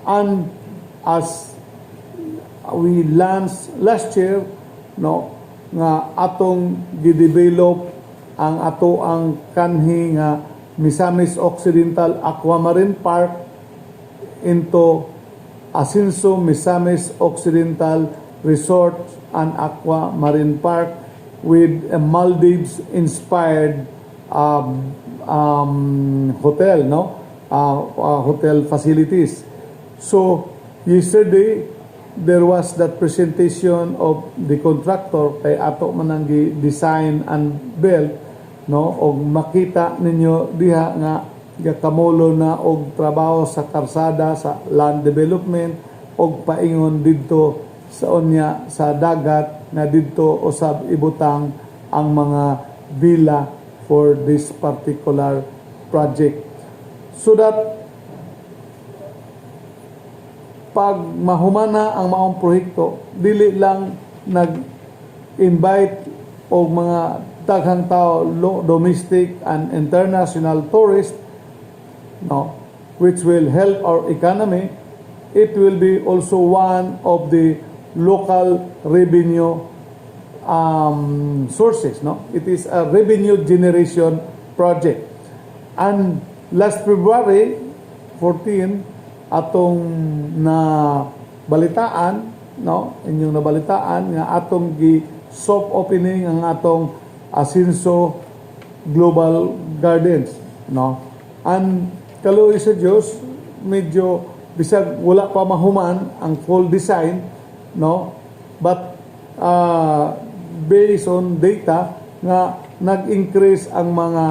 And as we launched last year, no, nga atong gidevelop ang ato ang kanhi nga Misamis Occidental Aquamarine Park into Asinso Misamis Occidental Resort and Aquamarine Park with a Maldives inspired hotel, no, hotel facilities. So yesterday there was that presentation of the contractor kay ato man ang design and build, no, og makita ninyo diha nga gakamulo na og trabaho sa karsada sa land development og paingon didto sa unya sa dagat na didto usab ibutang ang mga villa for this particular project, so that pag mahumana ang maong proyekto, dili lang nag-invite og mga daghang tao, domestic and international tourists, no, which will help our economy. It will be also one of the local revenue sources, no. It is a revenue generation project. And last February 14, atong na balitaan, no, inyong nabalitaan nga atong gi soft opening ang atong Asinso Global Gardens, no. And kaluoy sa Dios, medyo bisag wala pa mahuman ang full design, no, but based on data nga nag-increase ang mga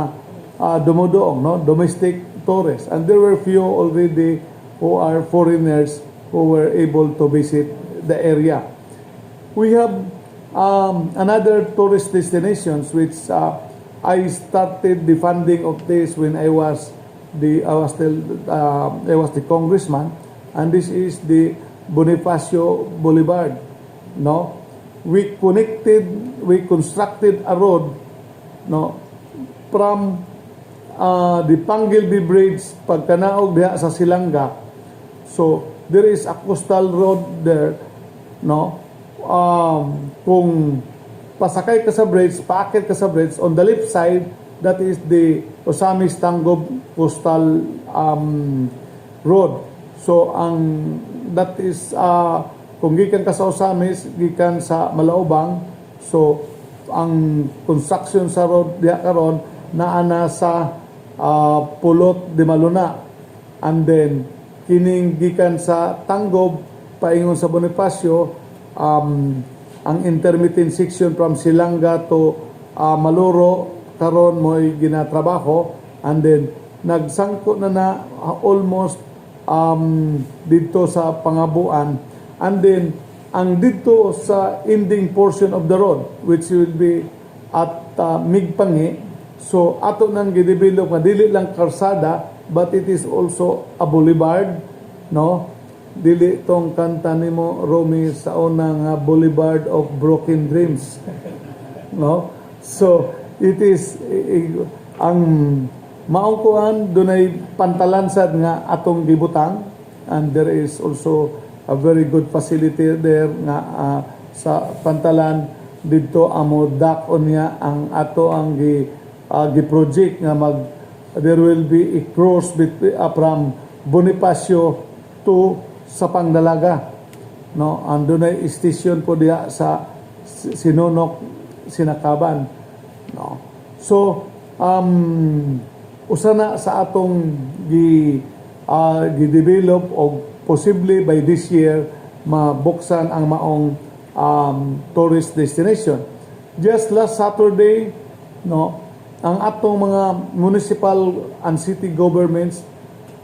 dumudoong, no, domestic tourists, and there were few already who are foreigners who were able to visit the area. We have another tourist destinations which I started the funding of this when I was the congressman, and this is the Bonifacio Boulevard, no. We constructed a road, no, from the Pangilby Bridge pagkanaog diha sa Silanga. So there is a coastal road there, no. Kung pasakay ka sa bridge, paakit ka sa bridge, on the left side, that is the Osamis Tangob coastal road. So that is kung gikan ka sa Osamis, gikan sa Malaubang, so ang construction sa road diha karon naana sa Pulot de Maluna, and then kining gikan sa Tangob paingon sa Bonifacio, ang intermittent section from Silanga to Maluro karon mo'y ginatrabaho, and then nagsangko na almost dito sa Pangabuan, and then ang dito sa ending portion of the road which will be at Migpangi, so ato nang gidevelop nga dili lang karsada but it is also a boulevard, no. Dili tong kanta nimo Romy sa unang Boulevard of Broken Dreams, no. So it is ang maungkuan dunay pantalansad nga atong gibutang, and there is also a very good facility there nga sa pantalan didto amo dak unya ang ato ang gi-project nga there will be a cross between from Bonifacio to sa Pangdalaga, no. Andun ay station po diha sa Sinonok, Sinakaban, no. So usana sa atong gi-develop o possibly by this year mabuksan ang maong tourist destination. Just last Saturday, no, ang atong mga municipal and city governments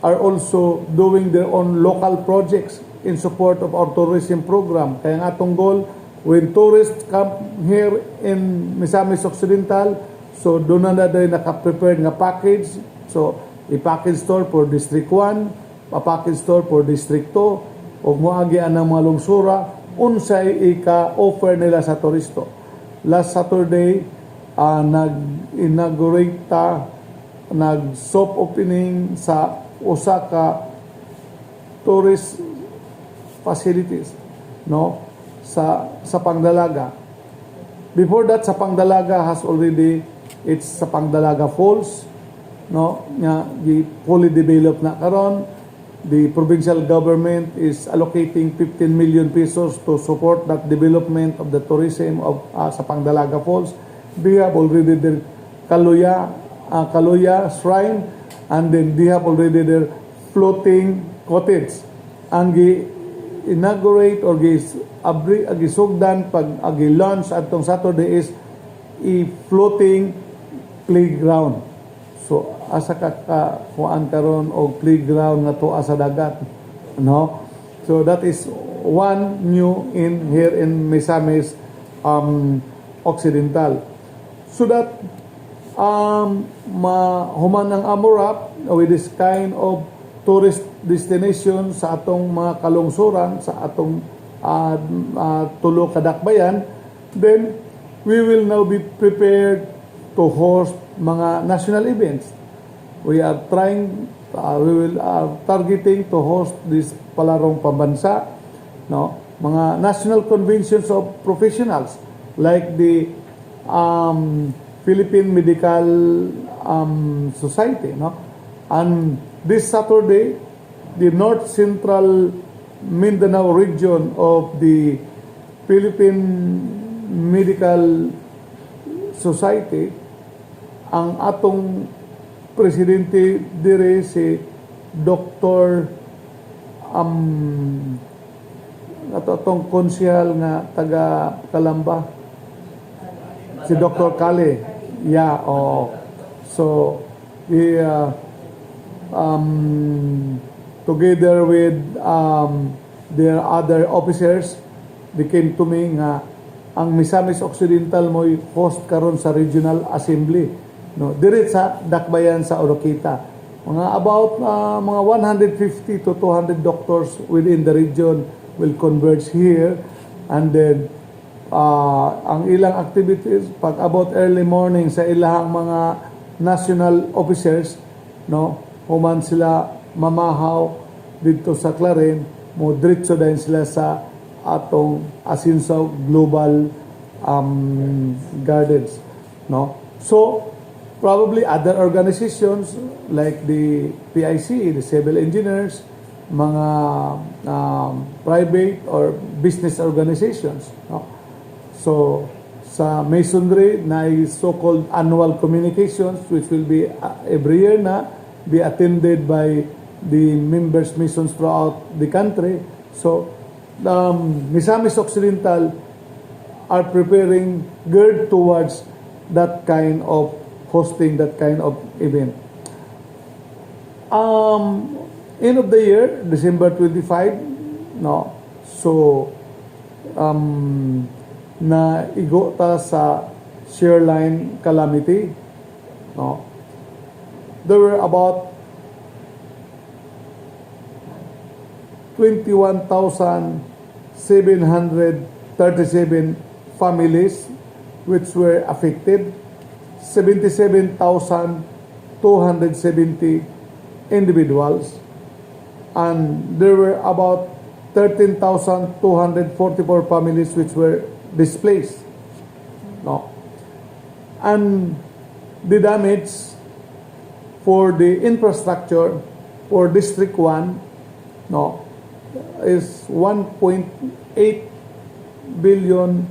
are also doing their own local projects in support of our tourism program. Kaya ang atong goal, when tourists come here in Misamis Occidental, so doon na day naka-prepared nga package. So, i-package store for District 1, pa-package store for District 2, o muagian ng mga lungsura, unsay ika-offer nila sa turisto. Last Saturday, nag-inaugurate nag-soft opening sa Osaka tourist facilities, no, sa Pangdalaga. Before that, sa Pangdalaga has already, it's sa Pangdalaga Falls, no, nga fully developed na karon. The provincial government is allocating 15 million pesos to support that development of the tourism of sa Pangdalaga Falls. We have already the Kaluya Shrine, and then they have already their floating cottage. Ang inaugurate or gisugdan pag agi-launch atong Saturday is floating playground. So asa ka kuan karon og playground nga tuwa sa dagat, no? So that is one new in here in Misamis Occidental. So that mahuman ang Amurap with this kind of tourist destination sa atong mga kalungsuran, sa atong tulo ka dakbayan, then we will now be prepared to host mga national events. We are targeting to host this palarong pambansa, no? Mga national conventions of professionals like the Philippine Medical Society, no? And this Saturday, the North Central Mindanao region of the Philippine Medical Society, ang atong presidente dire si Dr. atong konsyal nga taga Kalamba, si Dr. Kale. Yeah, so he together with their other officers, they came to me nga ang Misamis Occidental mo'y host karon sa Regional Assembly, no, dire sa dakbayan sa Oroquita. Mga about mga 150 to 200 doctors within the region will converge here, and then ang ilang activities pag about early morning sa ilang mga national officers, no, human sila mamahaw dito sa Clarin, mo diretso din sila sa atong Asinsaw Global Gardens, no. So probably other organizations like the PIC, the civil engineers, mga private or business organizations, no? So sa masonry na so-called annual communications which will be every year na be attended by the members missions throughout the country. So Misamis Occidental are preparing geared towards that kind of hosting that kind of event. End of the year, December 25, no. So na igo ta sa Shoreline calamity, no. There were about 21,737 families which were affected. 77,270 individuals, and there were about 13,244 families which were displaced, no. And the damage for the infrastructure for District 1, no, is 1.8 billion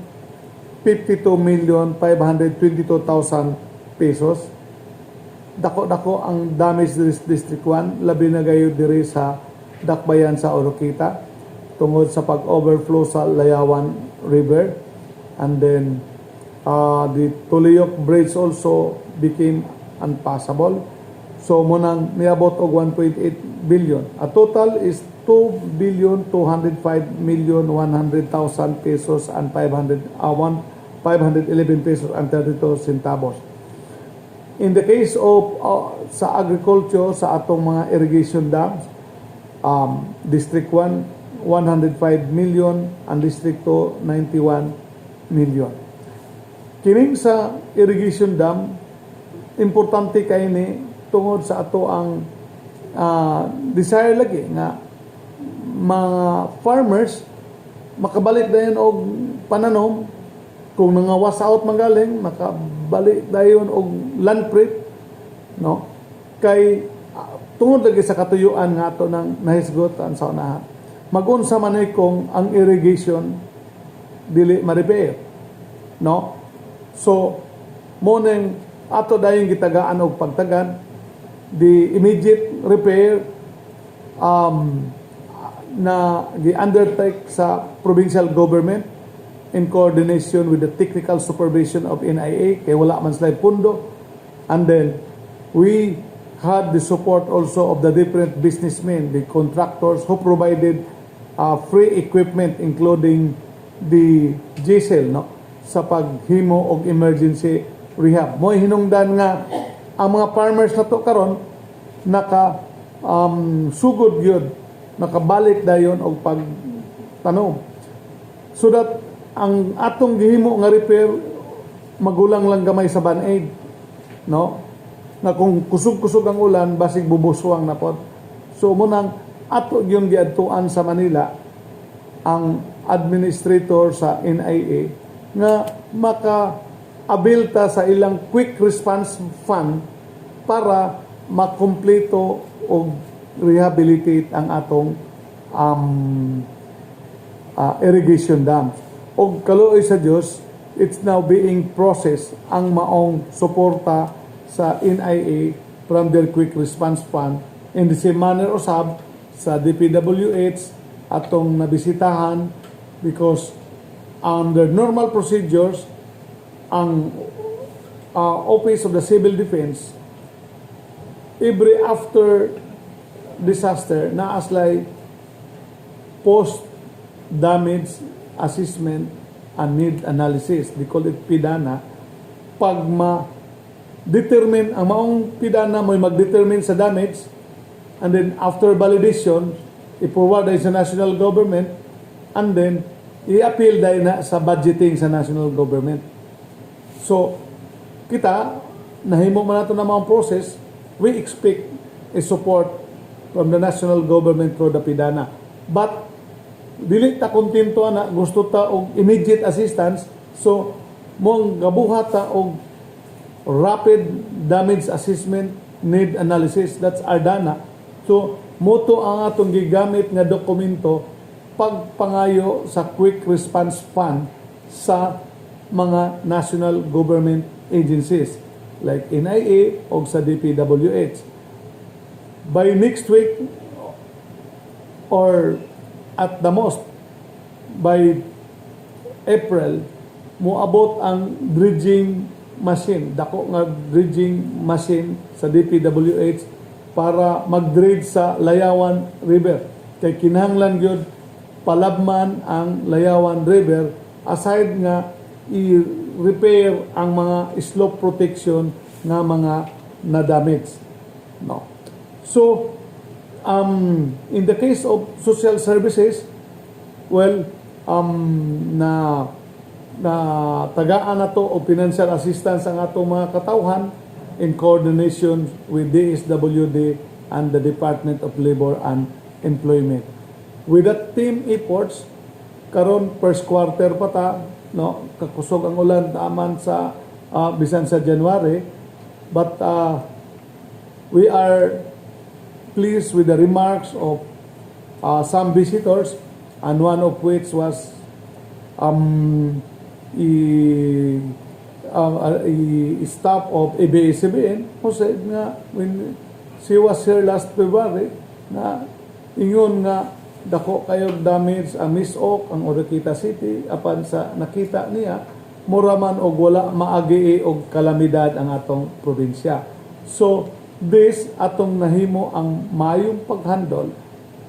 52,522,000 pesos. Dako-dako ang damage sa District 1, labi na gayo diri sa dakbayan sa Oroquita tungod sa pag-overflow sa Layawan River. And then the Tuliyok Bridge also became unpassable. So munang niabot og 1.8 billion. A total is 2,205,100,000 pesos and 511 pesos and 32 centavos. In the case of sa agriculture, sa atong mga irrigation dams, District 1, 105 million, and District 2, 91 million. Kining sa irrigation dam, importante kay ni tungod sa ato ang desire lagi nga mga farmers makabalik dayon og pananom kung nangawas out magaling makabalik dayon og land prep, no, kay tungod lagi sa katuyuan nga ato nang nahisgotan sa unahan. Mag-unsa man ay kung ang irrigation dili ma-repair, no? So mo ning ato dayon gitagaan og pagtagad the immediate repair na gi-undertake sa provincial government in coordination with the technical supervision of NIA kay wala man sila pundo. And then we had the support also of the different businessmen, the contractors who provided free equipment including the diesel, no, sa paghimo og emergency rehab. Mo hinungdan nga ang mga farmers na to karon naka sugod gyud, nakabalik dayon og pagtanom, so that ang atong gihimo nga repair magulang lang gamay sa band-aid, no, na kung kusog-kusog ang ulan basig bubuswang na pod. So munang ato gyud giadtuan sa Manila ang administrator sa NIA nga maka-abilta sa ilang quick response fund para makumpleto o rehabilitate ang atong irrigation dams. O kaluoy sa Dios, it's now being processed ang maong suporta sa NIA from their quick response fund. In the same manner usab sa DPWH atong nabisitahan, because under normal procedures ang Office of the Civil Defense every after disaster na aslay post damage assessment and need analysis, they call it PDANA. Pag ma-determine ang maong PDANA mo mag-determine sa damage, and then after validation i-forward ay sa national government, and then i-appeal dahil na sa budgeting sa national government. So kita nahimo man nato na mga process, we expect a support from the national government through the PDANA. But dili ta kontento na gusto ta og immediate assistance, so mong gabuhat ta og rapid damage assessment need analysis, that's ARDANA. So moto ang atong gigamit nga dokumento pagpangayo sa quick response fund sa mga national government agencies like NIA o sa DPWH. By next week or at the most by April moabot ang dredging machine, dako nga dredging machine sa DPWH para mag-dredge sa Layawan River. Kay kinahanglan gyud palabman ang Layawan River, aside nga i-repair ang mga slope protection nga mga na-damage, no. So in the case of social services, well, na tagaan na to o financial assistance ang atong mga katawhan in coordination with DSWD and the Department of Labor and Employment. With that team efforts, karon first quarter pa ta, no, kakusog ang ulan taman sa bisan sa January, but we are pleased with the remarks of some visitors, and one of which was staff of ABS-CBN who said nga when she was here last February na ingon nga dako kayo damage ang Miss Oak, ang Oroquita City, apan sa nakita niya mura man og wala maagi og kalamidad ang atong probinsya. So this atong nahimo ang mayong paghandle,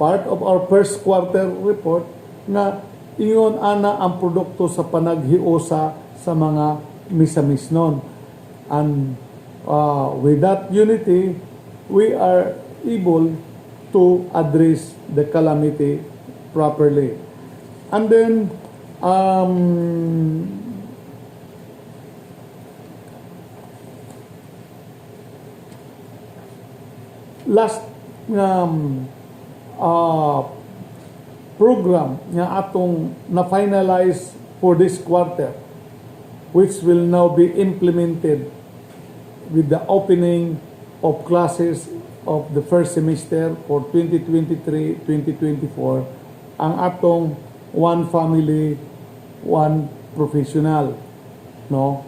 part of our first quarter report, na ingon ana ang produkto sa panaghiusa sa mga misamisnon. And with that unity, we are able to address the calamity properly. And then last program nga atong na-finalize for this quarter, which will now be implemented with the opening of classes of the first semester for 2023-2024, ang atong one family, one professional, no?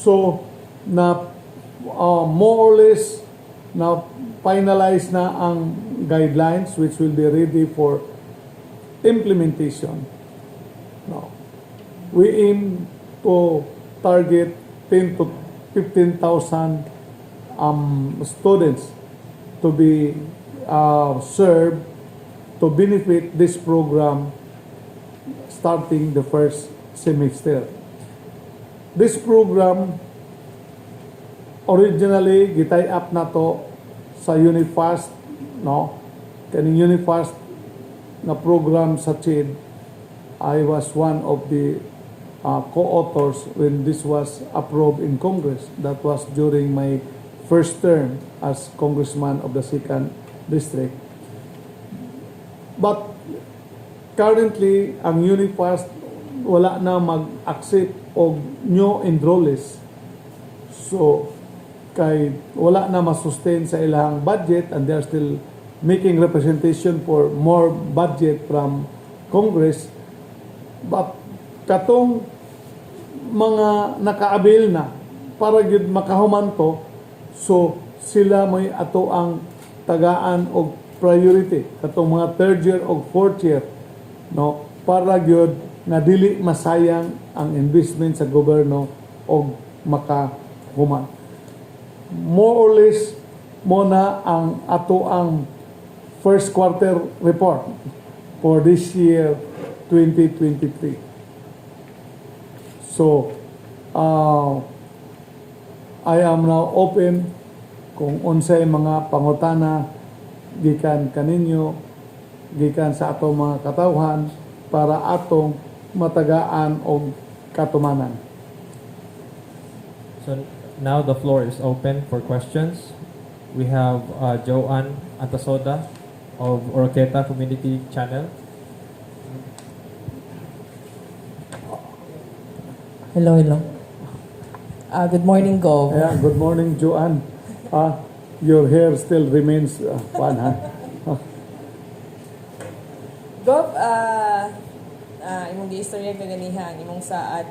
So na more or less na finalize na ang guidelines which will be ready for implementation. No. We aim to target 10 to 15,000 students to be served to benefit this program starting the first semester. This program originally gitay up na to sa Unifast, no? Kaning Unifast na program sa CHED, I was one of the co-authors when this was approved in Congress. That was during my first term as congressman of the 2nd District. But currently, ang Unifast wala na mag-accept og new enrollees. So, kay wala na masustain sa ilang budget and they are still making representation for more budget from Congress. But katong mga naka-avail na para gyud makahuman to, so sila may ato ang tagaan og priority katong mga third year o fourth year, no, para gyud nga dili masayang ang investment sa gobyerno og makahuman. More or less mo na ang ato ang first quarter report for this year 2023. So I am now open kung unsay mga pangutana gikan kaninyo, gikan sa atong mga katawhan para atong matagaan og katumanan. So now the floor is open for questions. We have Joanne Antasoda of Oroqueta Community Channel. Hello. Good morning, Gov. Yeah, good morning, Joanne. Your hair still remains fun, ha? Gov, imong giistorya kaganihan, imong saad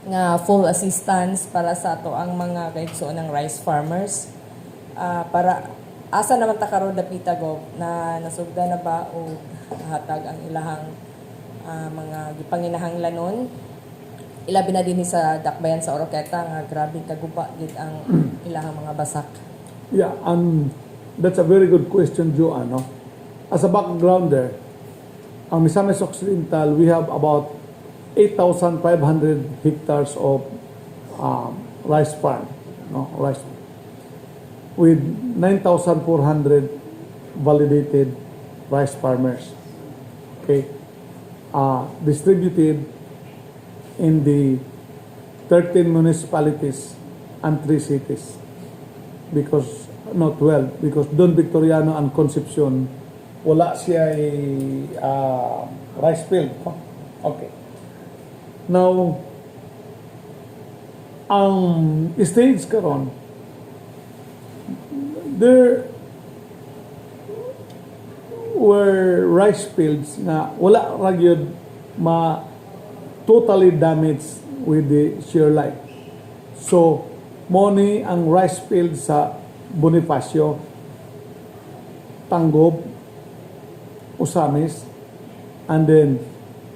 nga full assistance para sa ato ang mga kaigsuon ng rice farmers. Para asa naman ta karon dapita, Gov, na nasugda na ba o hatag ang ilahang mga gipanginahanglanon? Ilabi na din sa dakbayan sa Oroqueta nga grabe kagupa gid ang ilahang mga basak. Yeah, that's a very good question, Joanne. No? As a background there, ang Misamis Occidental, we have about 8,500 hectares of rice farm, no, rice, with 9,400 validated rice farmers. Okay, distributed in the 13 municipalities and 3 cities. Because, not 12, because Don Victoriano and Concepcion, wala siya rice field. Okay. Now, ang stage karon, there were rice fields na wala ra gyud totally damaged with the shear light. So, moni ang rice field sa Bonifacio, Tanggob, Usamis, and then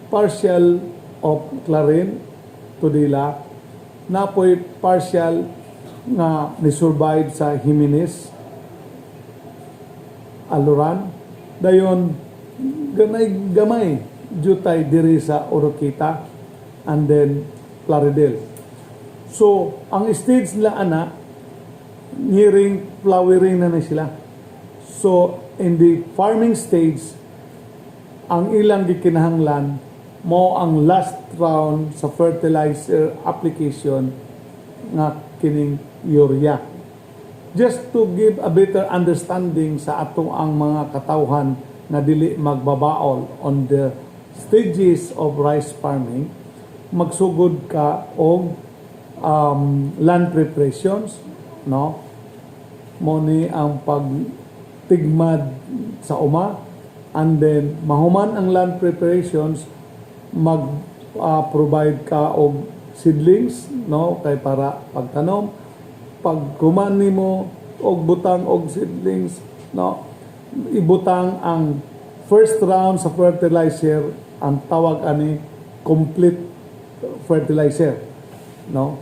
partial of Clarin, Tudela, napoy partial na ni-survive sa Jimenez, Aluran, dayon gamay jutay diri sa Oroqueta, and then Plaridel. So, ang stage nila ana, nearing flowering na sila. So, in the farming stage, ang ilang gikinahanglan mo ang last round sa fertilizer application nga kining urea. Just to give a better understanding sa ato ang mga katawhan nga dili magbabaol on the stages of rice farming, magsugod ka og land preparations, no? Mo ni ang pagtigmad sa uma, and then mahuman ang land preparations, provide ka og seedlings, no, kay para pagtanom. Pag human nimo og butang og seedlings, no, ibutang ang first round sa fertilizer, ang tawag ani complete fertilizer, no.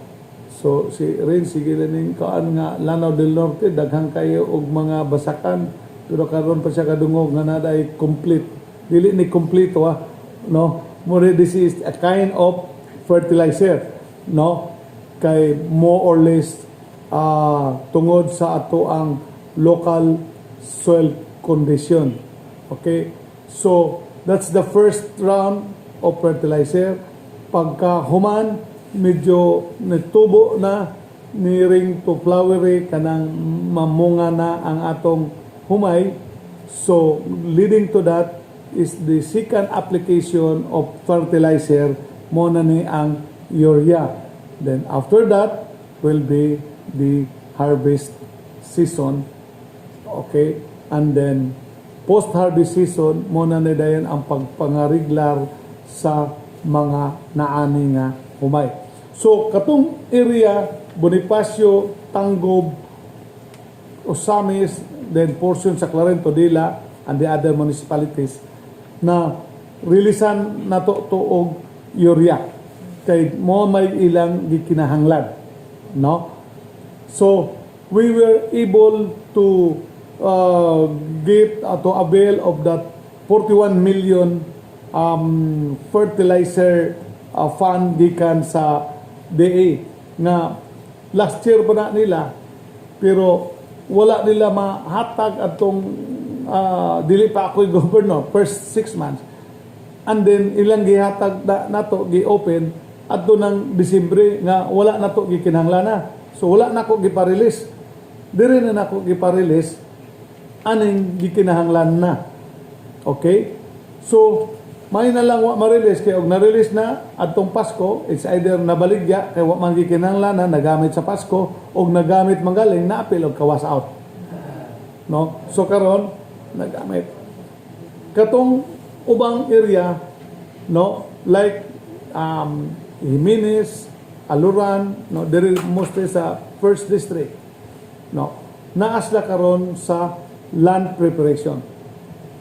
So si Rin, sige ning kaan nga Lanao del Norte, daghang kayo og mga basakan, pero karon pa siya kadungog nga naday complete. Dili ni kompleto no. More, this is a kind of fertilizer, no, kay more or less tungod sa ato ang local soil condition. Okay, so that's the first round of fertilizer. Pagka human, medyo nagtubo na, nearing to flowery, kanang mamunga na ang atong humay. So leading to that is the second application of fertilizer, mo na ni ang urea. Then after that will be the harvest season. Okay, and then post-harvest season, mo na ni dayon ang pagpangariglar sa mga naani nga humay. So katong area, Bonifacio, Tanggob, Osamis, then portion sa Clarento, Dila, and the other municipalities, na rilisan na to og urea kay mo may ilang gikinahanglan, no. So we were able to get to avail of that 41 million fertilizer fund gikan sa DA nga last year pa na nila, pero wala nila mahatag atong dili pa ako'y governor first 6 months, and then ilang gihatag nato gi-open adto ng Disyembre nga wala nato gikinahanglan na, so wala nako gipa-release, diri na nako gipa-release aning gikinahanglan na. Okay, so may na lang wa ma-release, kay og na-release na adtong Pasko, it's either nabaligya kay wa man gikinahanglan na nagamit sa Pasko, og nagamit manggaling na apil og kawas out, no. So karon nagamit katong ubang area, no, like Jimenez, Aluran, no, there is mostly sa first district, no, naas na karon sa land preparation,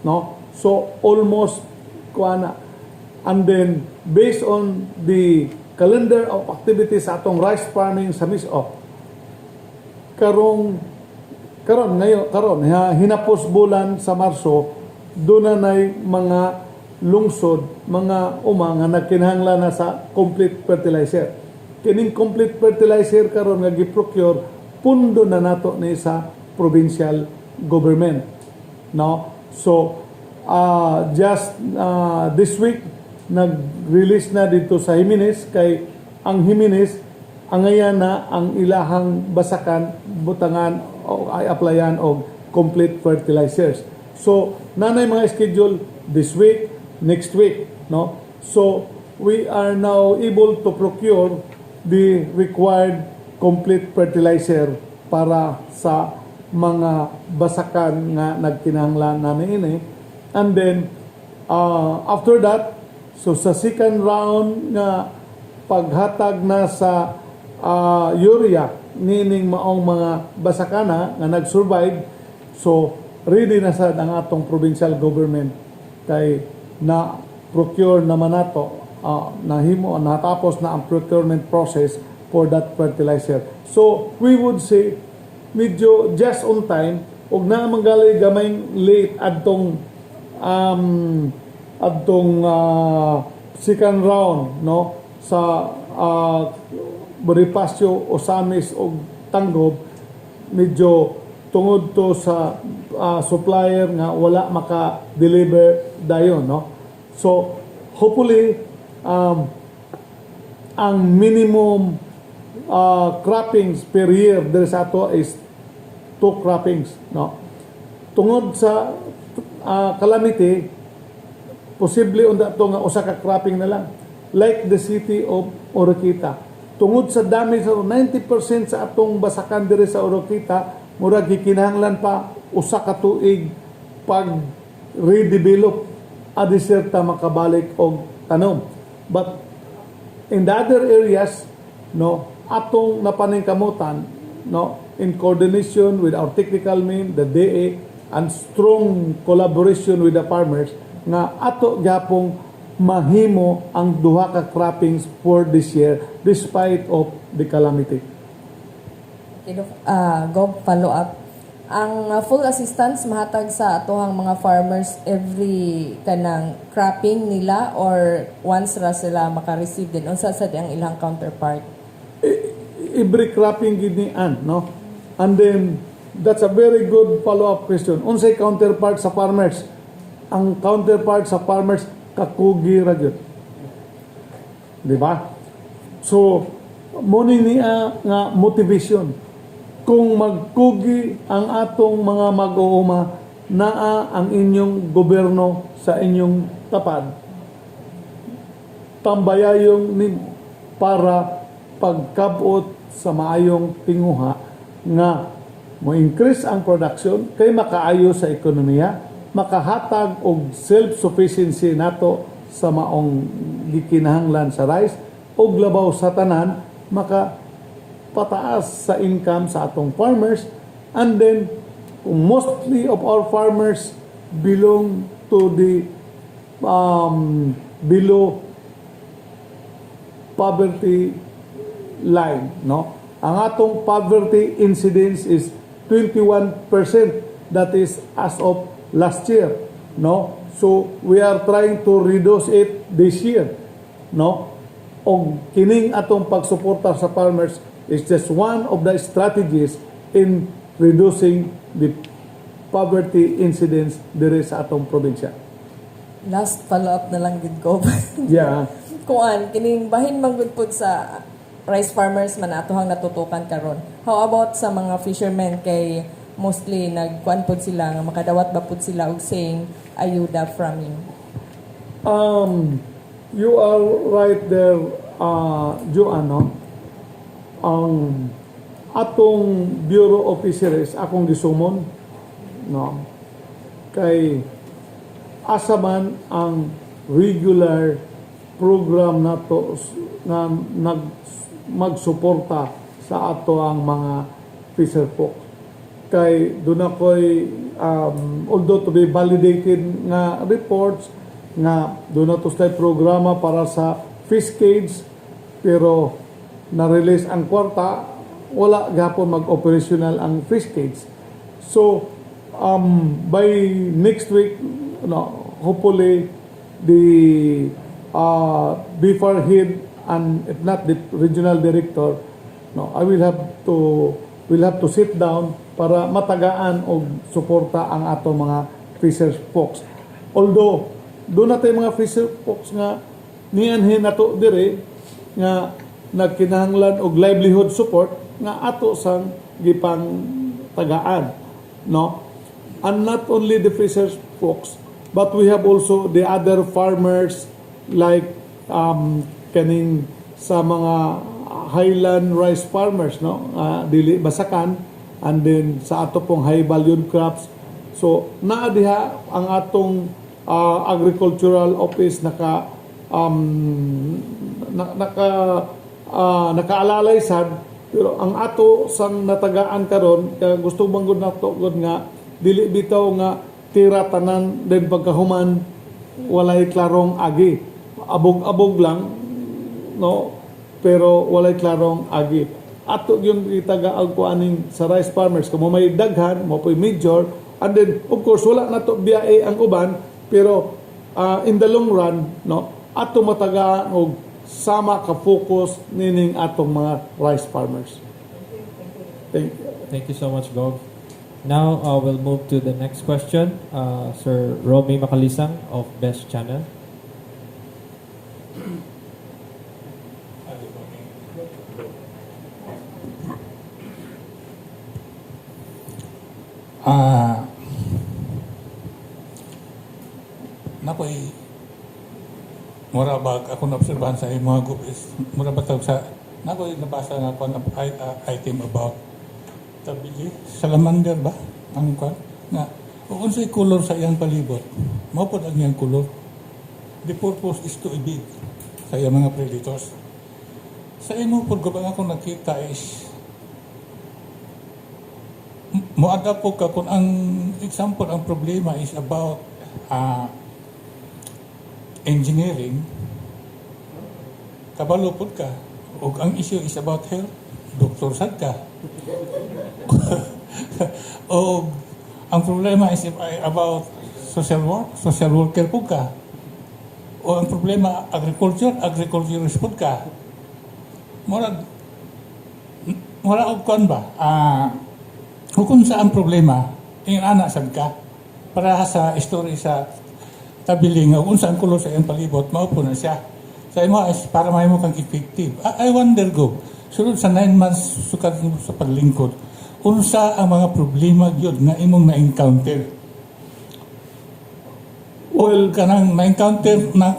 no. So almost kuana, and then based on the calendar of activities sa atong rice farming sa Miss-op, karon hinapos bulan sa Marso, doon na mga lungsod, mga nga nagkinahanglan na sa complete fertilizer. Kining complete fertilizer karon nga gi-procure, pundo na nato ni sa provincial government, no. So just this week nag-release na dito sa Jimenez, kay ang Jimenez angayan na ang ilahang basakan, butangan o ay applyan og complete fertilizers. So nanay mga schedule this week, next week, no. So we are now able to procure the required complete fertilizer para sa mga basakan nga nagkinahanglan na niini. And then after that, so sa second round nga paghatag na sa urea nining maong mga basakana nga nag-survive, so ready na sad ang atong provincial government kay na procure naman nato, natapos na ang procurement process for that fertilizer. So we would say medyo just on time, ug na manggalay gamay late adtong second round, no, sa Bonifacio, Osamis o Tanggob, medyo tungod to sa supplier nga wala maka-deliver dayon, no. So hopefully ang minimum croppings per year there sa ato is 2 croppings, no. Tungod sa calamity, posible unda to nga usa ka cropping na lang. Like the city of Oroquita. Tungod sa dami sa 90% sa atong basakan diri sa Oroquita, murag gikinahanglan pa usa ka tuig pag redevelop adiserta makabalik og tanom. But in the other areas, no, atong napaningkamutan, no, in coordination with our technical team, the DA, and strong collaboration with the farmers, nga ato gyapong mahimo ang duha ka croppings for this year despite of the calamity. Go follow up. Ang full assistance mahatag sa atohang mga farmers every kanang cropping nila or once ra sila maka-receive din unsa sad ang ilang counterpart? Every cropping ginian, no? And then that's a very good follow-up question. Unsay counterpart sa farmers? Ang counterpart sa farmers kakugi ra gyud. Di ba? So mo ni niya nga motivation. Kung magkugi ang atong mga mag-uuma, naa ang inyong gobyerno sa inyong tapad, tambayayong ni para pagkabot sa maayong tinguha nga mo increase ang production kay makaayo sa ekonomiya, makahatag og self-sufficiency nato sa maong gikinahanglan sa rice ug labaw sa tanan, maka pataas sa income sa atong farmers, and then mostly of our farmers belong to the below poverty line, no? Ang atong poverty incidence is 21%, that is as of last year, no? So we are trying to reduce it this year, no? Og kining atong pagsuporta sa farmers is just one of the strategies in reducing the poverty incidence diri sa atong probinsya. Last follow-up na lang gid ko. Yeah. Kuan, kining bahin manggod pod sa rice farmers man atohang natutukan karon. How about sa mga fishermen kay mostly nagkuan pod sila nga makadawat ba pod sila og saying ayuda from you? You are right there, Joanno. Ang atong bureau of fisheries akong gisumon, no, kay asa man ang regular program nato nga magsuporta sa ato ang mga fisher folk. Kay doon ako'y although to be validated nga reports nga doon na to stay programa para sa fish cage, pero na-release ang kwarta, wala gapon mag-operational ang fish cage. So, by next week, no, hopefully, the BFAR head and if not the regional director, no, I will have to sit down para matagaan og suporta ang ato mga fisher folks. Although, doon natin mga fisher folks nga nianhin nato dire nga nagkinahanglan og livelihood support nga ato sang gipang tagaan, no? And not only the fisher folks, but we have also the other farmers like kaning sa mga highland rice farmers, no? Dili basakan, and then sa ato pong high valued crops. So naa diha ang atong agricultural office nakaalalay sad, pero ang ato sang natagaan karon gusto manggod nato gud nga dili bitaw nga tira tanan den pagkahuman walay klarong agi, abog-abog lang, no, pero walay klarong agi. Ato yung itaga kuaning sa rice farmers kamo may daghan mo po'y major, and then of course wala nato biyae ang uban, pero in the long run, no, ato matagaan og sama ka focus nining atong mga rice farmers. Thank you. Thank you so much, Gov. Now, we'll move to the next question. Sir Romy Macalisang of Best Channel. ako'y mura ba ako na-obserbahan sa mga group is mura ba tawag sa ako'y nabasa na ako ng item about tabili salamander ba ang kwan na kung sa'y color sa iyang palibot maupod ang iyang color. The purpose is to evade sa iyang mga predators. Sa imo po ko ba ako nakita is moada po ka kung ang example ang problema is about engineering, kabalo po ka. O ang issue is about health, doktor sad ka. O ang problema is about social work, social worker po ka. O ang problema agriculture, agriculturist po ka. Mura og kon ba? Kung sa ang problema, yung anak sad ka. Para sa story sa tabiling, kung saan kulo sa iyang palibot, maupo na siya. Sa imo, para may mo kang effective. I wonder go, sunod sa 9 months sukat mo sa paglingkod, unsa ang mga problema gyud nga imong na-encounter? Well, kanang na-encounter na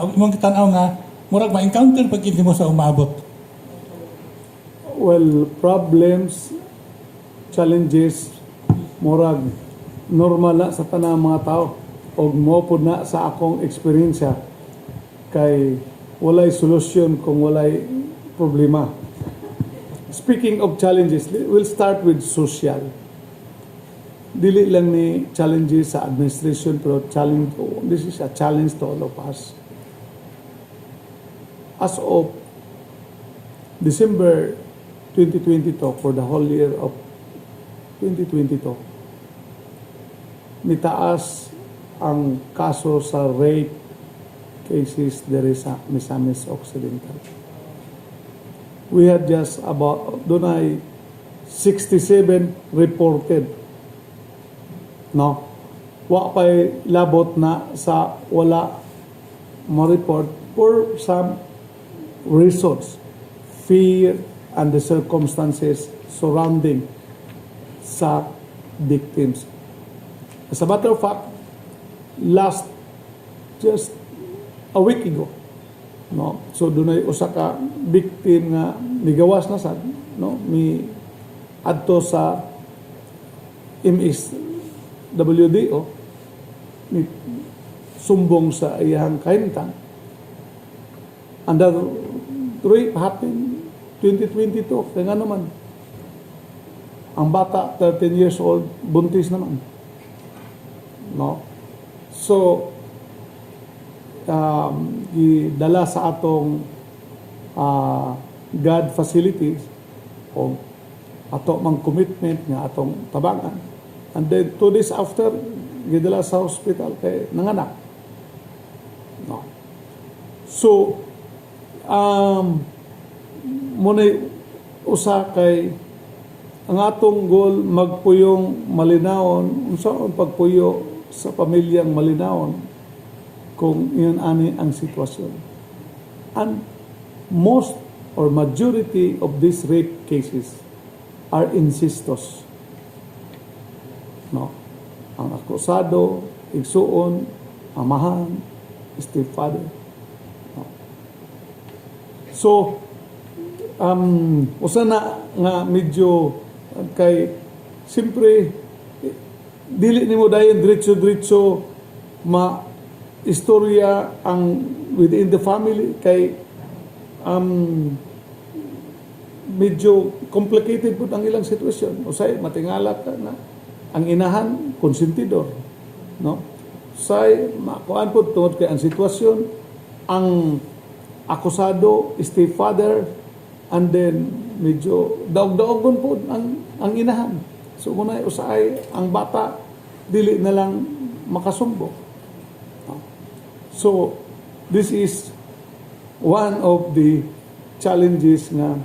imong kitanaw nga murag ma-encounter pag hindi mo sa umabot. Well, problems, challenges, murag normal na sa tanang mga tao. Og mo po na sa akong eksperyensya kay walay solusyon kung walay problema. Speaking of challenges, we'll start with social. Dili lang ni challenges sa administration pero this is a challenge to all of us. As of December 2022 for the whole year of 2022, nitaas ang kaso sa rape cases dere sa Misamis Occidental. We had just about, doon ay 67 reported. No? Wa pa'y labot na sa wala ma-report for some reasons. Fear and the circumstances surrounding sa victims. As a matter of fact, just a week ago, no, so dunay usa ka victim nga migawas na sad, no, mi adto sa MSWDO, mi sumbong sa iyang kaintan. And that rape happened 2022, kaya nga naman ang bata 13 years old buntis naman, no. So, gidala sa atong God facilities o ato mang commitment nga atong tabangan. And then 2 days after, gidala sa hospital kay nanganak. No. So, muna'y usa kay ang atong goal magpuyong malinawon, unsaon pagpuyo sa pamilyang malinawon kung iyon ani ang sitwasyon. And most or majority of these rape cases are incestos. No. Ang akusado, igsuon, amahan, stepfather. No. So, usa na nga medyo kay siyempre dili nimo dayon diretso istorya ang within the family kay medyo complicated po ang ilang sitwasyon. Usay matingala ka na ang inahan konsentidor, no? Usay makuan po tungod kay ang sitwasyon ang akusado stepfather and then medyo daog-daogon po ang inahan. So muna usay ang bata dili na lang makasumbo. So this is one of the challenges nga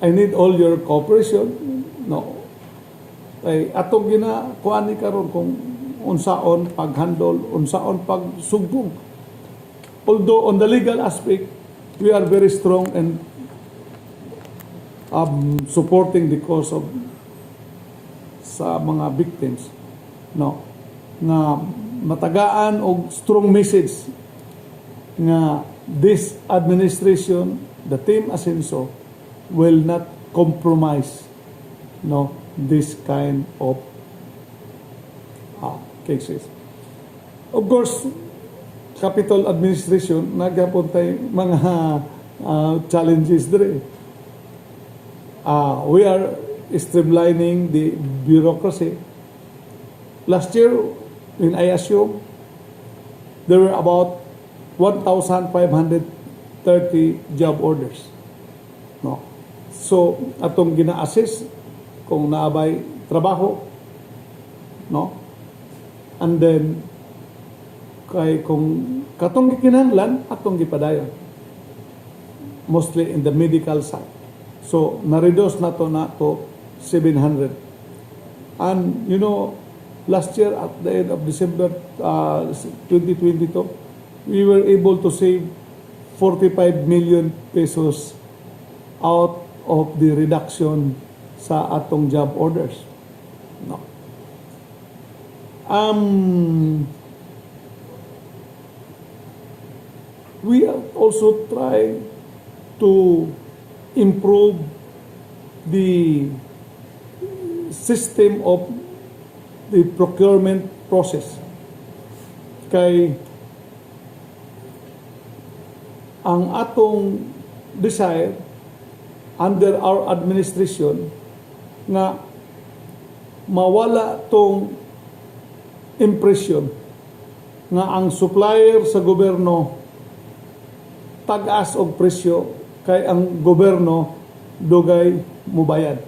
I need all your cooperation. No. Ay atong kuan ni karon kung unsaon paghandle, unsaon pagsugong. Although on the legal aspect we are very strong and supporting the cause of sa mga victims, no, nga matagaan og strong message nga this administration, the team Asenso, will not compromise this kind of cases. Of course, capital administration nagapon tay mga challenges dire. We are streamlining the bureaucracy. Last year, when I assume, there were about 1,530 job orders. No. So, atong gina-assess kung naabay trabaho, no? And then, kung katong gikinahanglan, atong gipadayon. Mostly in the medical side. So, na-reduce na to 700. And, last year at the end of December 2022, we were able to save 45 million pesos out of the reduction sa atong job orders. No. We are also trying to improve the system of the procurement process. Kay ang atong desire under our administration nga mawala tong impression nga ang supplier sa gobyerno tag-as og presyo kay ang gobyerno dugay mubayad.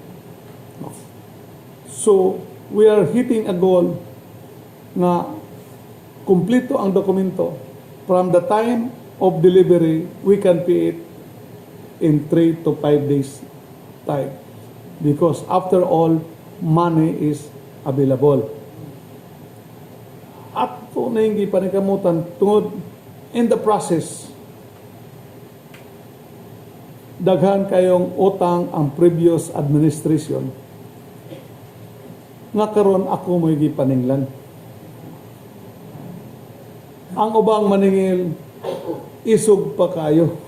So, we are hitting a goal na kumpleto ang dokumento. From the time of delivery, we can pay it in 3 to 5 days time. Because after all, money is available. At ito na yung gipanikamutan tungod in the process, daghan kayong utang ang previous administration nga karon ako mo'y gipaninglan. Ang ubang maningil, isog pa kayo.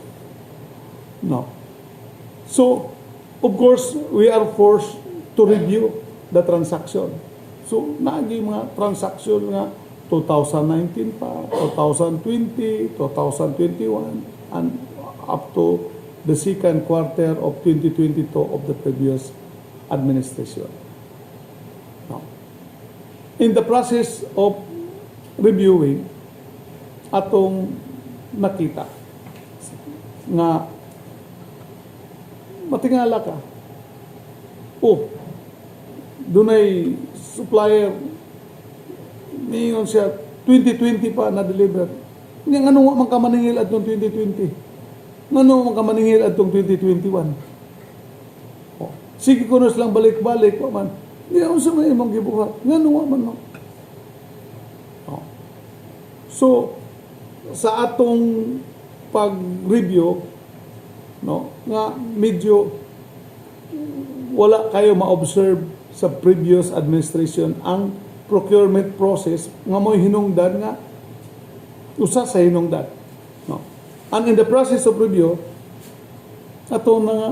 No. So, of course, we are forced to review the transaction. So, nagi mga transaction nga 2019 pa, 2020, 2021, and up to the second quarter of 2022 of the previous administration. No. In the process of reviewing, atong nakita nga matingala ka. Dunay supplier niyon siya 2020 pa na-deliver. Nga ano man ka maningil atong 2020? Ngano man ka maningil atong 2021? Sige kunos lang balik-balik pa man. Hindi unsa may imong gibuhat. Ngano man no. So sa atong pag-review nga medyo wala kayo ma-observe sa previous administration ang procurement process nga mo'y hinungdan nga usa sa hinungdan. No. And in the process of review, atong mga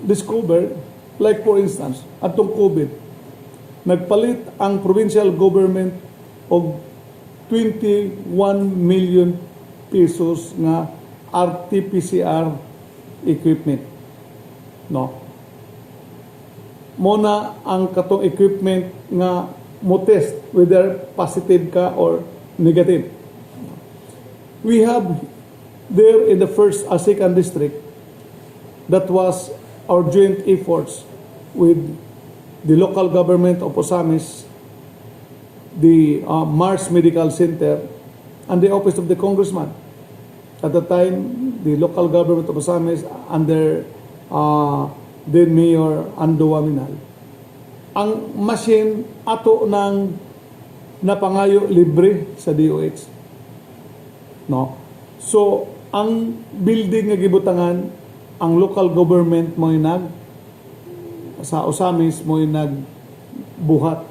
discover, like for instance, atong COVID, nagpalit ang provincial government og 21 million pesos nga RT-PCR equipment. No. Muna ang katong equipment nga mo test whether positive ka or negative. We have there in the first or second district, that was our joint efforts with the local government of Osamis, the Mars Medical Center, and the office of the congressman. At the time, the local government of Osamis under then Mayor Ando Waminal. Ang machine ato ng napangayo libre sa DOH. No? So, ang building nga gibutangan, ang local government mo sa Osamis mo nagbuhat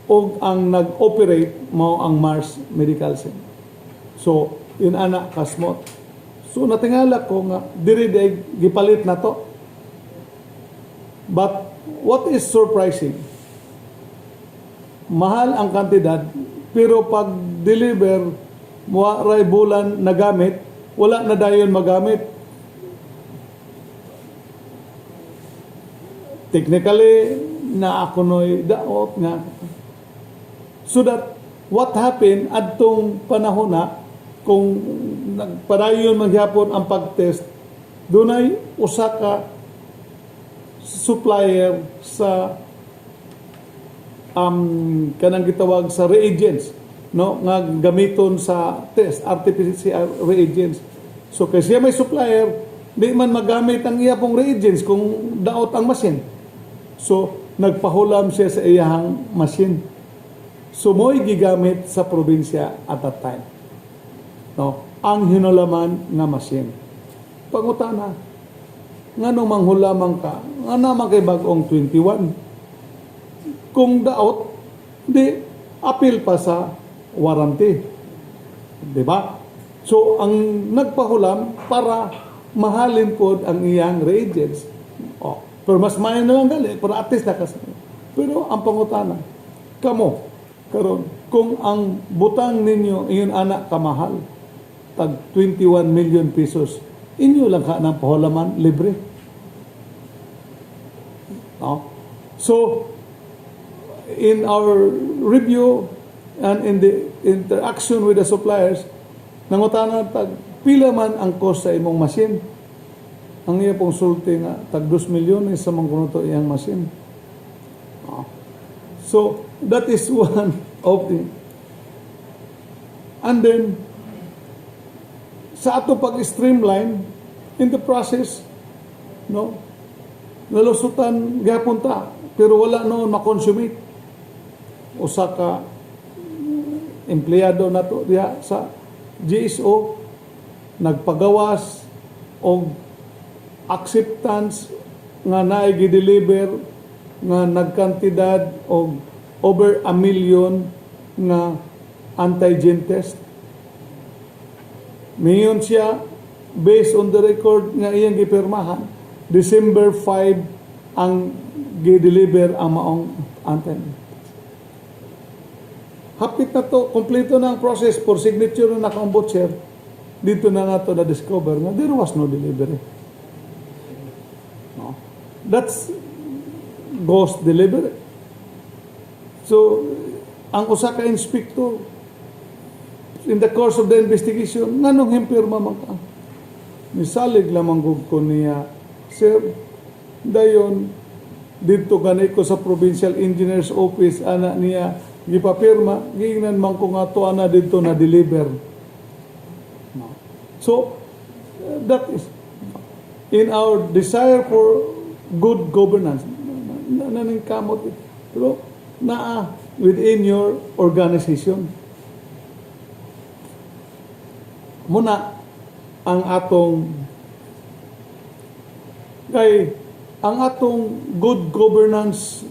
o ang nag-operate mo ang Mars Medical Center. So, yun ana kasmot. So, natingala ko nga, diri gipalit na to. But, what is surprising? Mahal ang kantidad, pero pag deliver, ray bulan na gamit, wala na dayon magamit. Technically, na ako no'y daot nga. So that, what happened adtong panahon na, kung nagpadayon maghapon ang pag-test, dunay usa ka supplier sa kanang gitawag sa reagents, no, nga gamiton sa test, RT-PCR reagents. So kay siya may supplier, di man magamit ang iya pong reagents kung daot ang machine. So nagpahulam siya sa iyang machine. So mo'y gigamit sa probinsya at that time. No, ang hinulaman nga machine. Pangutana, ngano manghulaman ka? Nga naman kay bagong 21. Kung daot, di appeal pa sa warranty. Di ba? So, ang nagpahulam para mahalin po ang iyang reagents. Oh, pero mas mayan na lang gali, para at least nakas. Pero ang pangutana, kamo, karon kung ang butang ninyo, iyon anak kamahal, tag 21 million pesos, inyo lang ka ng pahulaman, libre. No? So, in our review and in the interaction with the suppliers, nangutana tag pila man ang cost sa imong machine. Ang iya pong sulti nga tag 2 milyon sa mangkuno iyang machine. So that is one of the, and then sa ato pag-streamline in the process, no, nalusutan gapon ta pero wala noon makonsumate. Usa ka empleyado nato diha sa GSO nagpagawas og acceptance nga naay gi-deliver nga nagkantidad og over 1 million nga antigen test. Mayon siya based on the record nga iyang gipirmahan, December 5 ang gi-deliver ang maong antigen. Hapit na to, kompleto na ang process for signature na nakang voucher. Dito na nato na-discover nga there was no delivery. No? That's ghost delivery. So, ang usa ka inspector, in the course of the investigation, nganong himpirma man ka? Misalig lamang gud ko niya, sir, dayon, dito ganit ko sa Provincial Engineer's Office, ana niya, gipapirma, giingnan man ko nga to ana dito na deliver. No. So, that is in our desire for good governance. Naning kamot pero naa within your organization. Muna ang atong good governance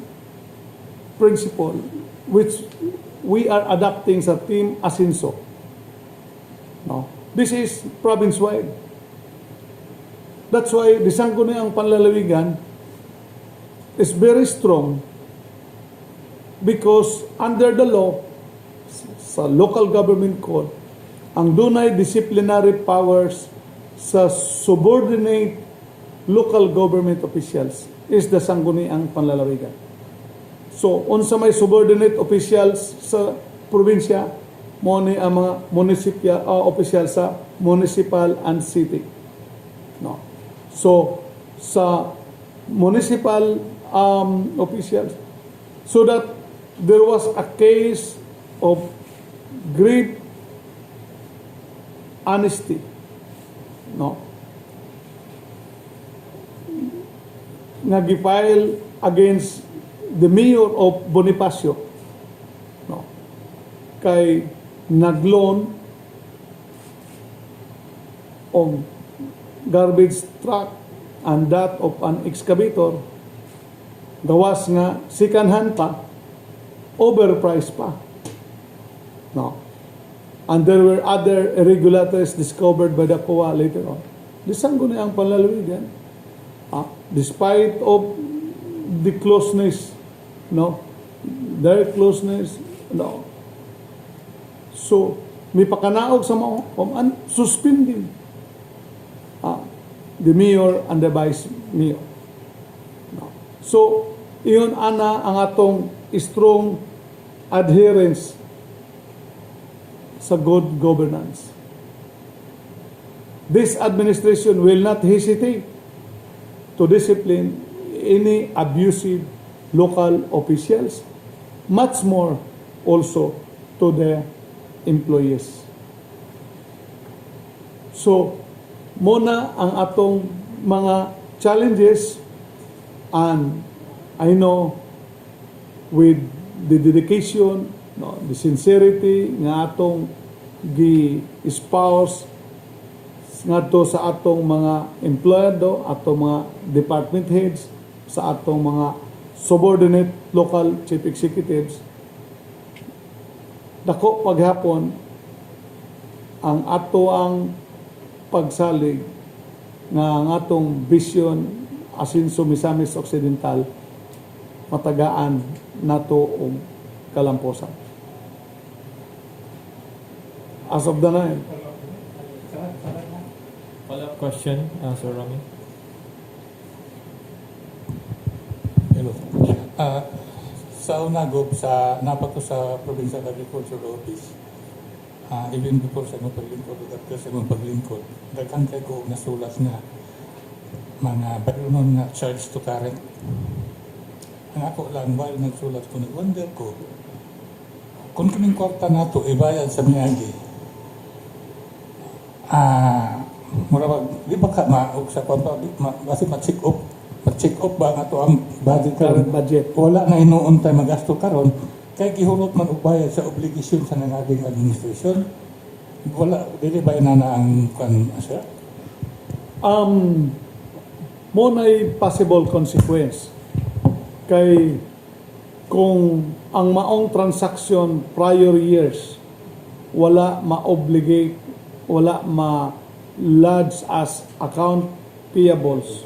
principle which we are adapting sa Team Asinso. No? This is province-wide. That's why the Sangguniang Panlalawigan is very strong because under the law, sa local government code, ang dunay disciplinary powers sa subordinate local government officials is the Sangguniang Panlalawigan. So, unsa may subordinate officials sa probinsya, mo ni ang mga official sa municipal and city. No. So, sa municipal officials, so that there was a case of great honesty, no, nga gifile against the mayor of Bonifacio, no, kay nagloan of garbage truck and that of an excavator, gawas nga second hand pa, overpriced pa. No. And there were other irregularities discovered by the COA later on. Lisang ko na ang panlalawigan. Despite of the closeness, no, their closeness, no. So, may pakanaog sa mga suspending the mayor and the vice mayor. No. So, iyon ana ang atong strong adherence sa good governance. This administration will not hesitate to discipline any abusive local officials, much more also to the employees. So, muna ang atong mga challenges, and I know with the dedication, no, the sincerity nga atong gi-espouse ngadto sa atong mga empleyado, atong mga department heads, sa atong mga subordinate local chief executives, dako paghapon ang ato ang pagsalig nga ang atong vision asin Misamis Occidental matagaan nato og kalamposan. As of the night, Follow-up question, Sir Rami. Hello. Sa Unagop, napato sa Provincial Agriculture Office, even before sa mga paglingkod, after sa mga paglingkod, daghang kay ko nasulat na mga bayronon nga charge to current. Ang ako lang, while nagsulat ko, nag-wonder ko, kung kaming kwarta na ito, ibayad sa miyagi, mura ba, di ba ka maog sa kwarta, basi ma-check up ba nga ito ang budget current budget. Wala na inuon tayo magasto karon kay gihurot man og bayad sa obligasyon sa nangaging administration. Wala, dili ba na ang kan siya? Mo na'y possible consequence. Kay kung ang maong transaction prior years wala ma-obligate, wala ma-lodge as account payables,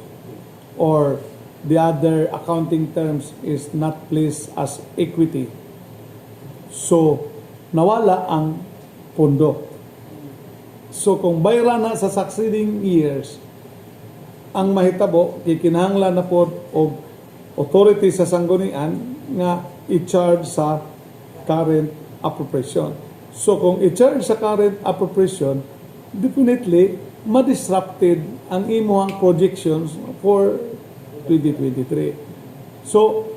or the other accounting terms is not placed as equity. So, nawala ang pondo. So, kung bayra na sa succeeding years, ang mahitabo, kikinahanglan na po o authority sa sanggunian nga i-charge sa current appropriation. So, kung i-charge sa current appropriation, definitely, ma-disrupted ang imuhang projections for 2023. So,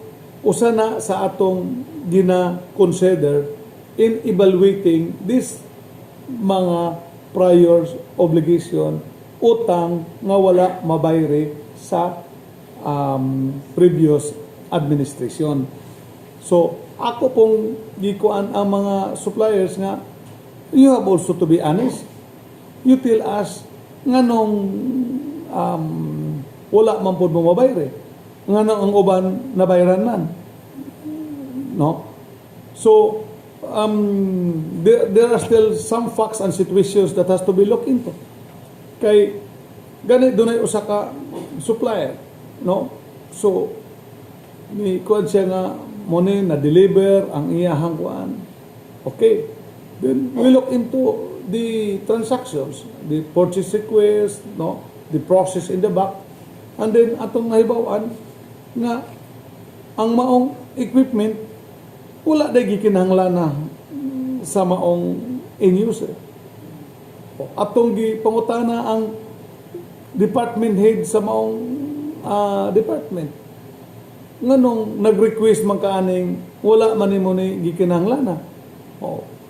usa na sa atong gina-consider in evaluating this mga prior obligation, utang nga wala mabayre sa previous administration. So, ako pong gikuan ang mga suppliers nga, you have also to be honest. You tell us nganong wala man po mo mabayre. Nganong ang uban nabayran man. No? So, there are still some facts and situations that has to be looked into. Kay, ganit doon ay usa ka supplier. No? So, may kuwan siya nga money na deliver ang iyahang kuan. Okay. Then, we look into the transactions, the purchase request, no, the process in the back, and then atong nahibawan nga ang maong equipment wala day gikinahanglan na sa maong end user. Atong gipangutana ang department head sa maong department. Nganong nag-request man kaaning wala man nimo ni gikinahanglan na.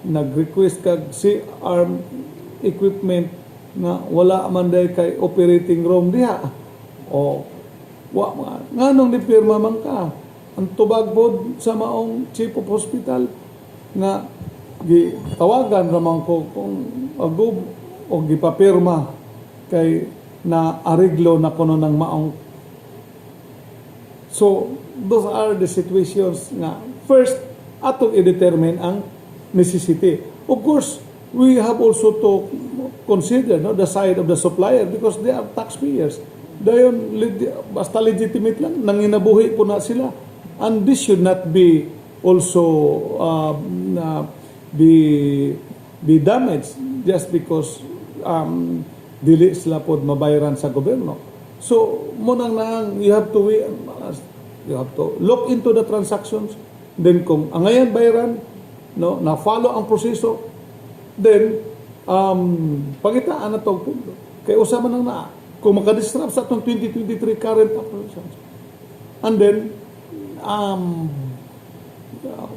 Nag-request kag si arm equipment nga wala man day kay operating room diha. Nganong ni pirma man ka? Ang tubag pod sa maong chief of hospital nga gitawagan ramang ko kung agub o gipapirma kay na ariglo na kuno ng maong. So those are the situations nga first atong i-determine ang necessity. Of course, we have also to consider the side of the supplier because they are taxpayers. Dayon, basta legitimate lang, nanginabuhi po na sila. And this should not be also be damaged just because dili sila po mabayaran sa gobyerno. So, you have to look into the transactions. Then kung angayan bayaran, na-follow ang proseso, then pangitaan na itong pundo. Kaya usama nang kung makadisrupt sa itong 2023 current operations. And then,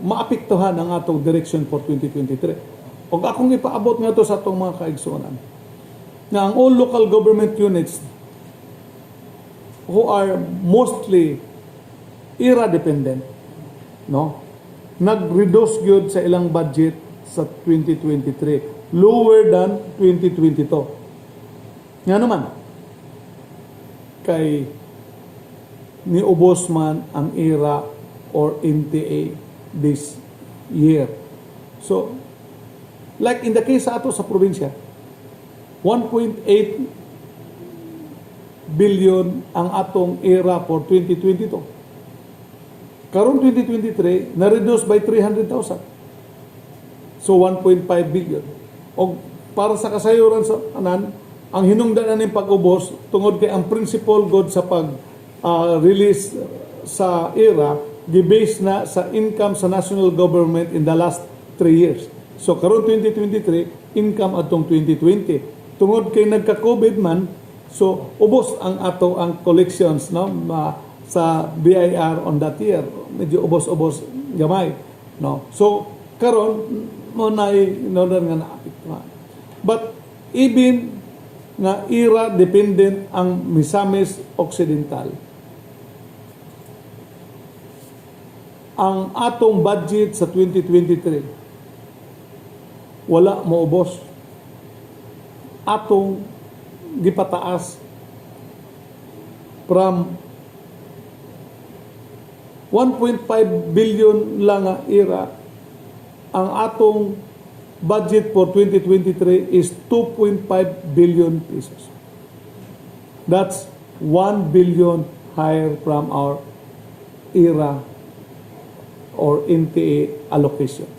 maapektuhan ang atong direction for 2023. O akong ipaabot nga to sa atong mga kaigsunan na ang all local government units who are mostly IRA-dependent, nag-reduce gyud sa ilang budget sa 2023, lower than 2022. Nga naman, kay niubos man ang IRA or NTA this year. So, like in the case sa ato sa probinsya, 1.8 billion ang atong IRA for 2022. Karon 2023, na-reduce by 300,000. So, 1.5 billion. O para sa kasayuran sa anan, ang hinungdan ng pag-ubos, tungod kay ang principal god sa pag-release sa IRA, gibase na sa income sa national government in the last 3 years. So, karon 2023, income atong 2020. Tungod kay nagka-COVID man, so ubos ang ato ang collections sa BIR on that year. Medyo ubos-ubos gamay. So, karon mo na nga naapektuhan. But even nga IRA dependent ang Misamis Occidental, ang atong budget sa 2023 wala maubos. Atong gipataas from 1.5 billion lang nga IRA, ang atong budget for 2023 is 2.5 billion pesos. That's 1 billion higher from our IRA or NTA allocations.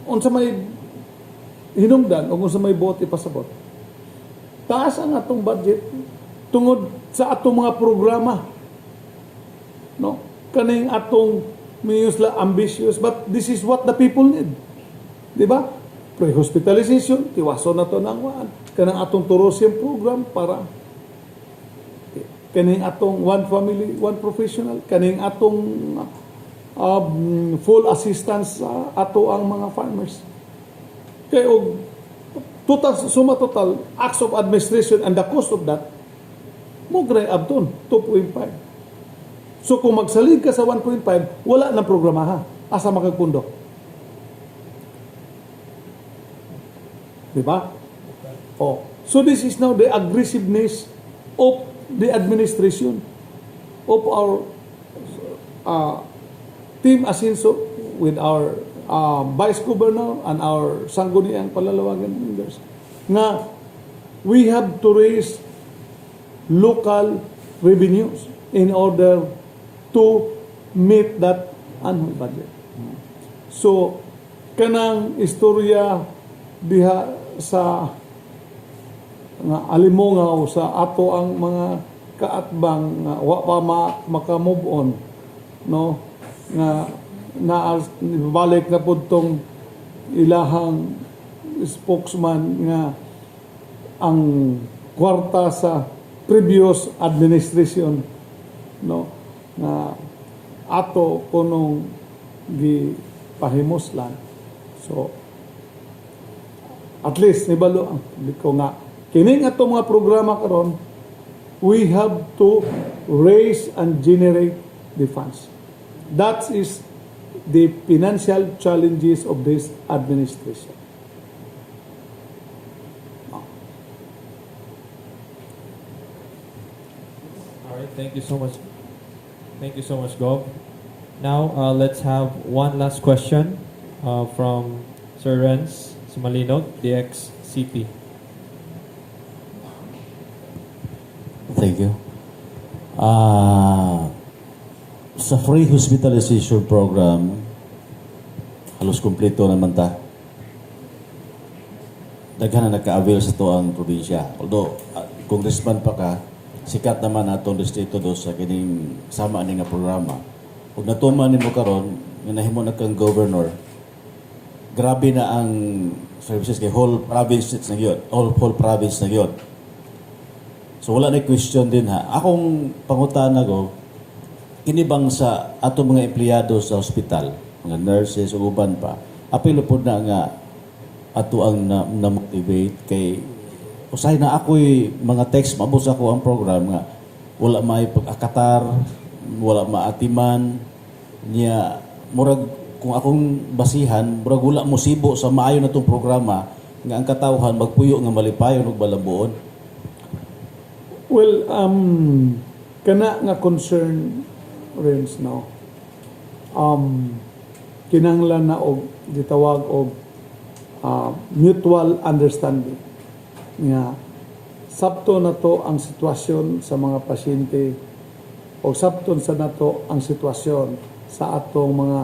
Unsa may hinungdan o unsa may buot ipasabot, taas ang atong budget tungod sa atong mga programa, kaning atong miyusla ambitious, but this is what the people need, di ba? Pre-hospitalization, tiwaso na to ng kanang atong Torosium program para kaning atong one family, one professional, kaning atong full assistance sa ato ang mga farmers. Kaya suma total acts of administration and the cost of that mo gray abton 2.5. So kung magsalig ka sa 1.5, wala nang programaha asa makagpundo. Diba? So this is now the aggressiveness of the administration of our Team Asinso with our Vice Governor and our Sangguniang Palalawagan members nga we have to raise local revenues in order to meet that annual budget. So, kanang istorya diha sa nga alimongaw sa ato ang mga kaatbang nga wa pa maka-move on, nga balik na po itong ilahang spokesman nga ang kwarta sa previous administration na ato kunong gipahimuslan. So at least nibalo ang publiko nga kining ato mga programa karon, we have to raise and generate the funds. That is the financial challenges of this administration. All right, thank you so much. Thank you so much, Gov. Now, let's have one last question from Sir Renz Sumalinog, DXCP. Thank you. Sa free hospitalization program, halos kumpleto naman ta. Daghan na nagka-avail sa to ang probinsya. Although, congressman pa ka, sikat naman atong distrito do sa kining sama ni nga programa. Kung natuman nimo karon, nga nahimo na kang governor, grabe na ang services kay whole province na gyud, whole province na gyud. So wala na question din ha. Akong pangutana ko, kinibang sa ato mga empleyado sa ospital, mga nurses o uban pa, apilo po na nga ato ang na-motivate kay usay na ako'y mga text mabos ako ang program nga wala may pag-akatar, wala maatiman niya murag kung akong basihan murag wala musibo sa maayo na tong programa nga ang katawhan magpuyo nga malipayon ug balabuon. Well, kana nga concern Renz, no? Kinahanglan na og gitawag og mutual understanding nga sabto na to ang sitwasyon sa mga pasyente o sabton sa nato ang sitwasyon sa atong mga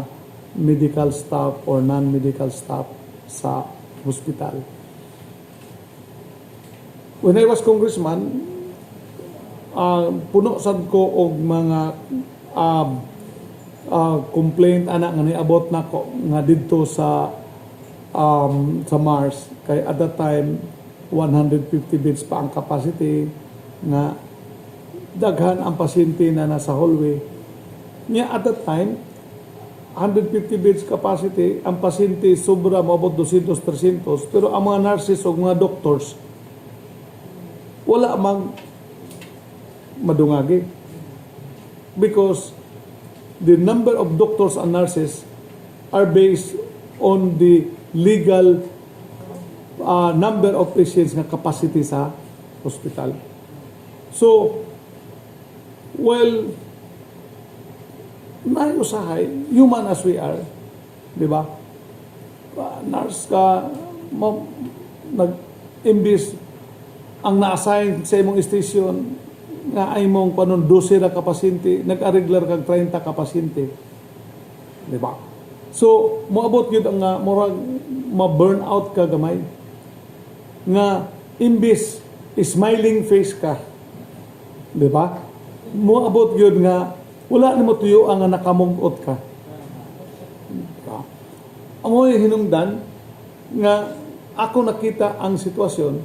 medical staff or non-medical staff sa hospital. When I was congressman, puno sad ko og mga complaint anak nga niabot nako nga didto sa Mars kay at that time 150 beds pa ang capacity nga daghan ang pasyente na nasa hallway niya at that time 150 beds capacity ang pasyente sobra maabot 200-300 pero ang mga nurses o mga doctors wala mang madungagi because the number of doctors and nurses are based on the legal number of patients nga capacity sa hospital. So, well, usahay, human as we are, di ba? Nurse ka, nag-imbis ang na-assign sa imong station nga ay mong panon 12 na kapasyente, nag-arreglar kag 30 kapasyente. Di ba? So, moabot yun ang murag ma-burn out ka gamay. Nga, imbis, smiling face ka. Di ba? Moabot yun nga, wala na mo tuyo ang nakamungot ka. Diba? Amoy hinungdan, nga ako nakita ang sitwasyon,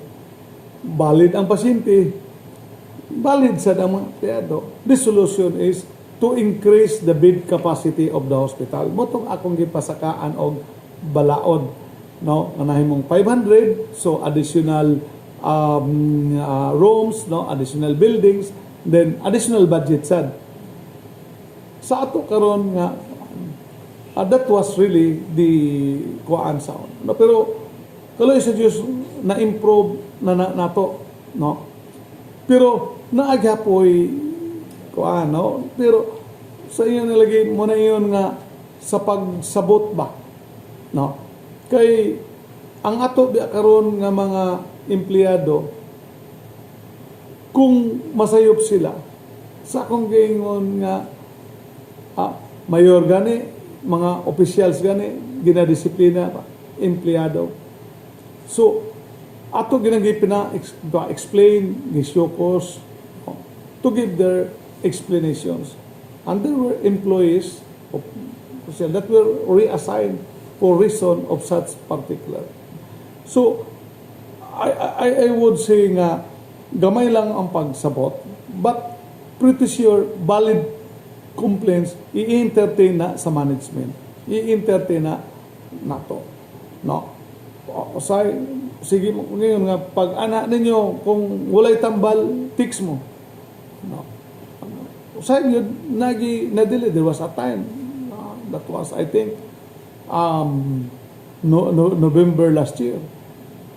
valid ang pasyente, valid sa mga empleyado. The solution is to increase the bed capacity of the hospital. Motong akong gipasakaan og balaod, no, anahin mong 500, so additional rooms, no, additional buildings, then additional budget sad. Sa ato karon nga that was really the kuan sound. No, pero kaloy sa Dios na improve na nato, no. Pero naagyapoy kuan, no. Pero sa iyo nilagay mo na iyon nga sa pagsabot ba, no. Kay ang ato biya karon nga mga empleyado kung masayop sila sa akong giingon nga mayor gani, mga officials gani, ginadisiplina empleyado. So, ato ginagipina explain, gisyokos, to give their explanations. And there were employees that were reassigned for reason of such particular. So, I would say nga, gamay lang ang pagsabot, but pretty sure valid complaints i-entertain na sa management. I-entertain na nato. No? Sige mo ngayon nga pag anak ninyo kung walay tambal, fix mo. No. Usay yun nadili. There was a time that was I think November last year.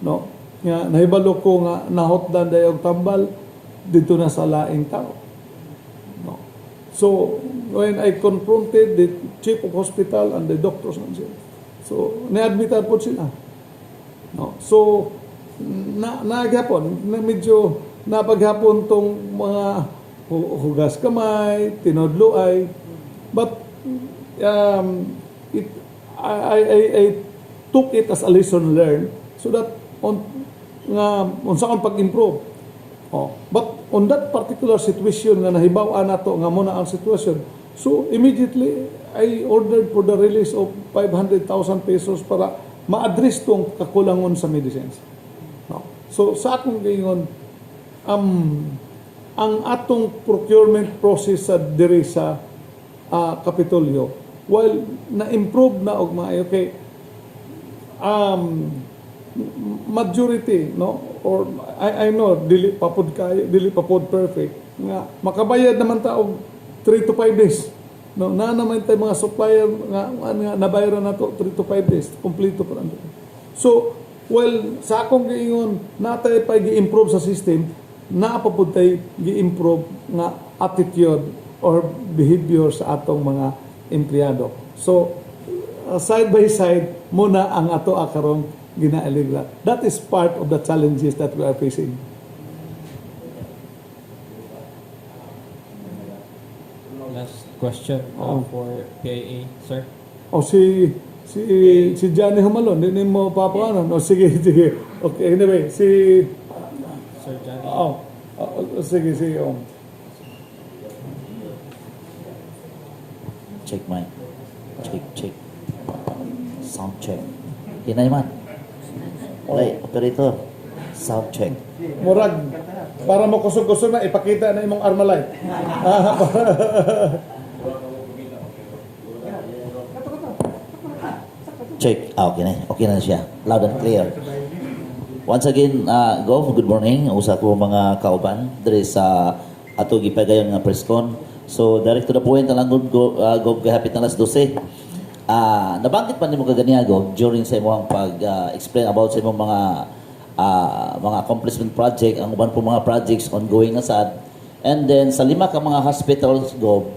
No. Nga nahibalo ko nga nahotdan dayog tambal dito na sa laing tao. No. So, when I confronted the chief of hospital and the doctors, so, ni-admitan po sila. No? So, naghapon, na medyo napaghapon tong mga hugas kamay, tinodloay, but I took it as a lesson learned so that on sa pag-improve. But on that particular situation nga nahibaw-an nato nga muna ang sitwasyon, so immediately I ordered for the release of 500,000 pesos para ma-address tong kakulangon sa medicines. No? So sa akong gingon, ang atong procurement process sa diri sa Kapitolyo, while na-improve na og maayo kay majority, no, or I know dili pa pod perfect nga makabayad naman ta og 3 to 5 days, no, na naman tay mga supplier nga nabayaran nato 3 to 5 days kompleto pa ando. So well, sa akong giingon natay pa gi-improve sa system, na pa pud tay gi-improve nga attitude or behavior sa atong mga empleyado. So side by side muna ang ato karong ginailigla. That is part of the challenges that we are facing. Last question for PIA, sir. O si Johnny Humalon, hindi mo papaano. O sige. Okay, anyway, Sir Johnny. Sige. Check mic. Check. Sound check. Hinay man. Okay, operator. Sound check. Murag, para mo kusog-kusog na, ipakita na imong Armalite. Check. Okay na. Okay na siya. Loud and clear. Once again, Gov, good morning. Usa ko mga kauban diri sa ato gipagayon nga press con. So, direct to the point na lang, Gov, gahapit na alas 12. Nabanggit pa nimo kaganiya, Gov, during sa imong pag-explain about sa imong mga accomplishment project, ang uban po mga projects ongoing na sad. And then, sa 5 ka mga hospitals, Gov,